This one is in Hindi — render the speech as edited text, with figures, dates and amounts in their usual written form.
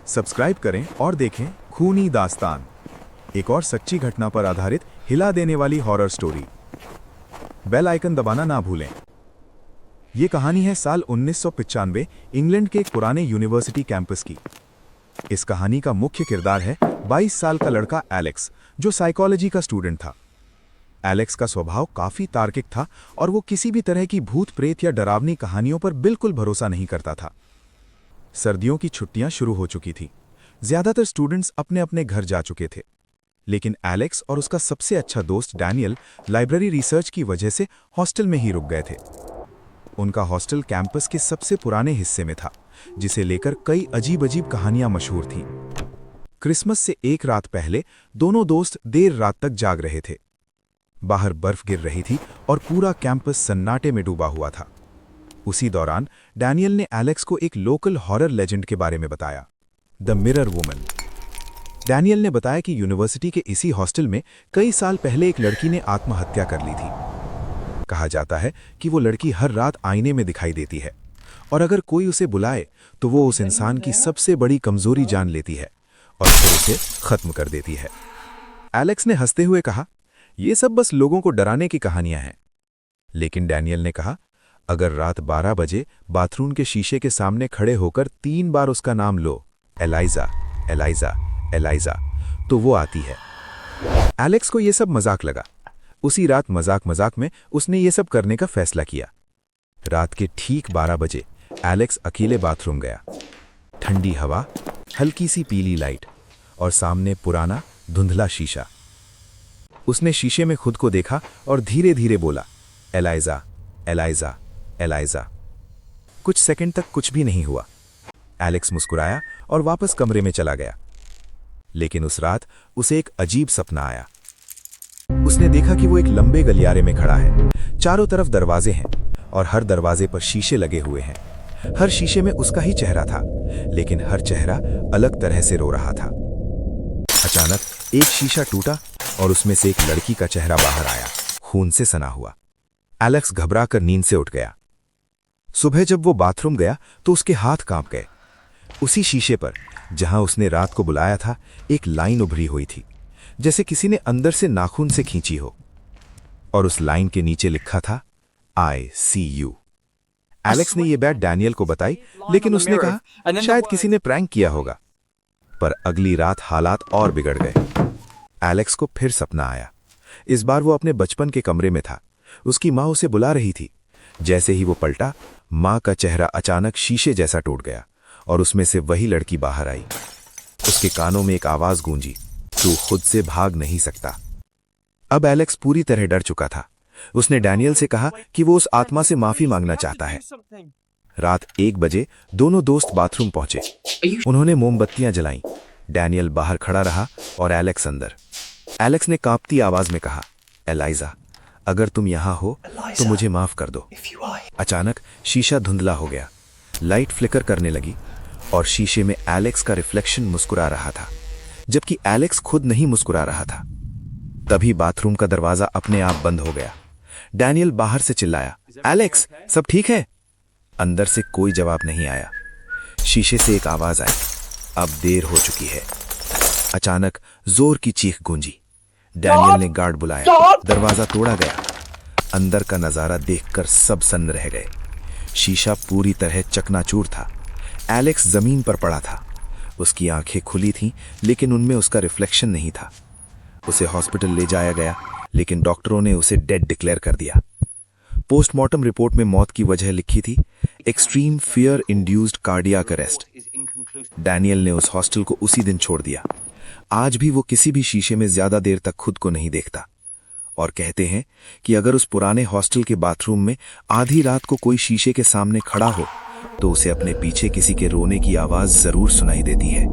सब्सक्राइब करें और देखें खूनी दास्तान, एक और सच्ची घटना पर आधारित हिला देने वाली हॉरर स्टोरी। बेल आइकन दबाना ना भूलें। ये कहानी है साल 1995 इंग्लैंड के एक पुराने यूनिवर्सिटी कैंपस की। इस कहानी का मुख्य किरदार है 22 साल का लड़का एलेक्स, जो साइकोलॉजी का स्टूडेंट था। एलेक्स का स्वभाव काफी तार्किक था और वो किसी भी तरह की भूत प्रेत या डरावनी कहानियों पर बिल्कुल भरोसा नहीं करता था। सर्दियों की छुट्टियां शुरू हो चुकी थी। ज्यादातर स्टूडेंट्स अपने अपने घर जा चुके थे, लेकिन एलेक्स और उसका सबसे अच्छा दोस्त डैनियल लाइब्रेरी रिसर्च की वजह से हॉस्टल में ही रुक गए थे। उनका हॉस्टल कैंपस के सबसे पुराने हिस्से में था, जिसे लेकर कई अजीब अजीब कहानियां मशहूर थीं। क्रिसमस से एक रात पहले दोनों दोस्त देर रात तक जाग रहे थे। बाहर बर्फ गिर रही थी और पूरा कैंपस सन्नाटे में डूबा हुआ था। उसी दौरान डैनियल ने एलेक्स को एक लोकल हॉरर लेजेंड के बारे में बताया, द मिरर वुमन। डैनियल ने बताया कि यूनिवर्सिटी के इसी हॉस्टल में कई साल पहले एक लड़की ने आत्महत्या कर ली थी। कहा जाता है कि वो लड़की हर रात आईने में दिखाई देती है और अगर कोई उसे बुलाए तो वो उस इंसान की सबसे बड़ी कमजोरी जान लेती है और फिर उसे खत्म कर देती है। एलेक्स ने हंसते हुए कहा, ये सब बस लोगों को डराने की कहानियां हैं। लेकिन डैनियल ने कहा, अगर रात 12 बजे बाथरूम के शीशे के सामने खड़े होकर 3 बार उसका नाम लो, एलाइजा एलाइजा एलाइजा, तो वो आती है। एलेक्स को यह सब मजाक लगा। उसी रात मजाक मजाक में उसने ये सब करने का फैसला किया। रात के ठीक 12 बजे एलेक्स अकेले बाथरूम गया। ठंडी हवा, हल्की सी पीली लाइट और सामने पुराना धुंधला शीशा। उसने शीशे में खुद को देखा और धीरे धीरे बोला, एलाइजा एलाइजा एलाइजा। कुछ सेकंड तक कुछ भी नहीं हुआ। एलेक्स मुस्कुराया और वापस कमरे में चला गया। लेकिन उस रात उसे एक अजीब सपना आया। उसने देखा कि वो एक लंबे गलियारे में खड़ा है। चारों तरफ दरवाजे हैं और हर दरवाजे पर शीशे लगे हुए हैं। हर शीशे में उसका ही चेहरा था, लेकिन हर चेहरा अलग तरह से रो रहा था। अचानक एक शीशा टूटा और उसमें से एक लड़की का चेहरा बाहर आया, खून से सना हुआ। एलेक्स घबराकर नींद से उठ गया। सुबह जब वो बाथरूम गया तो उसके हाथ कांप गए। उसी शीशे पर जहां उसने रात को बुलाया था, एक लाइन उभरी हुई थी, जैसे किसी ने अंदर से नाखून से खींची हो। और उस लाइन के नीचे लिखा था, आई सी यू। एलेक्स ने यह बात डैनियल को बताई, लेकिन उसने कहा शायद किसी ने प्रैंक किया होगा। पर अगली रात हालात और बिगड़ गए। एलेक्स को फिर सपना आया। इस बार वो अपने बचपन के कमरे में था। उसकी माँ उसे बुला रही थी। जैसे ही वो पलटा, माँ का चेहरा अचानक शीशे जैसा टूट गया और उसमें से वही लड़की बाहर आई। उसके कानों में एक आवाज गूंजी, तू खुद से भाग नहीं सकता। अब एलेक्स पूरी तरह डर चुका था। उसने डैनियल से कहा कि वो उस आत्मा से माफी मांगना चाहता है। रात 1 बजे दोनों दोस्त बाथरूम पहुंचे। उन्होंने मोमबत्तियां जलाईं। डैनियल बाहर खड़ा रहा और एलेक्स अंदर। एलेक्स ने कांपती आवाज में कहा, एलाइजा, अगर तुम यहां हो तो मुझे माफ कर दो। अचानक शीशा धुंधला हो गया, लाइट फ्लिकर करने लगी और शीशे में एलेक्स का रिफ्लेक्शन मुस्कुरा रहा था, जबकि एलेक्स खुद नहीं मुस्कुरा रहा था। तभी बाथरूम का दरवाजा अपने आप बंद हो गया। डैनियल बाहर से चिल्लाया, एलेक्स, सब ठीक है? अंदर से कोई जवाब नहीं आया। शीशे से एक आवाज आई, अब देर हो चुकी है। अचानक जोर की चीख गूंजी। डैनियल ने गार्ड बुलाया। दरवाजा तोड़ा गया। अंदर का नजारा देखकर सब सन्न रह गए। शीशा पूरी तरह चकनाचूर था। एलेक्स जमीन पर पड़ा था। उसकी आंखें खुली थीं, लेकिन उनमें उसका रिफ्लेक्शन नहीं था। उसे हॉस्पिटल ले जाया गया, लेकिन डॉक्टरों ने उसे डेड डिक्लेयर कर दिया। पोस्टमार्टम रिपोर्ट में मौत की वजह लिखी थी, extreme fear induced cardiac arrest. Daniel ने उस हॉस्टल को उसी दिन छोड़ दिया। आज भी वो किसी भी शीशे में ज्यादा देर तक खुद को नहीं देखता और कहते हैं कि अगर उस पुराने हॉस्टल के बाथरूम में आधी रात को कोई शीशे के सामने खड़ा हो तो उसे अपने पीछे किसी के रोने की आवाज जरूर सुनाई देती है।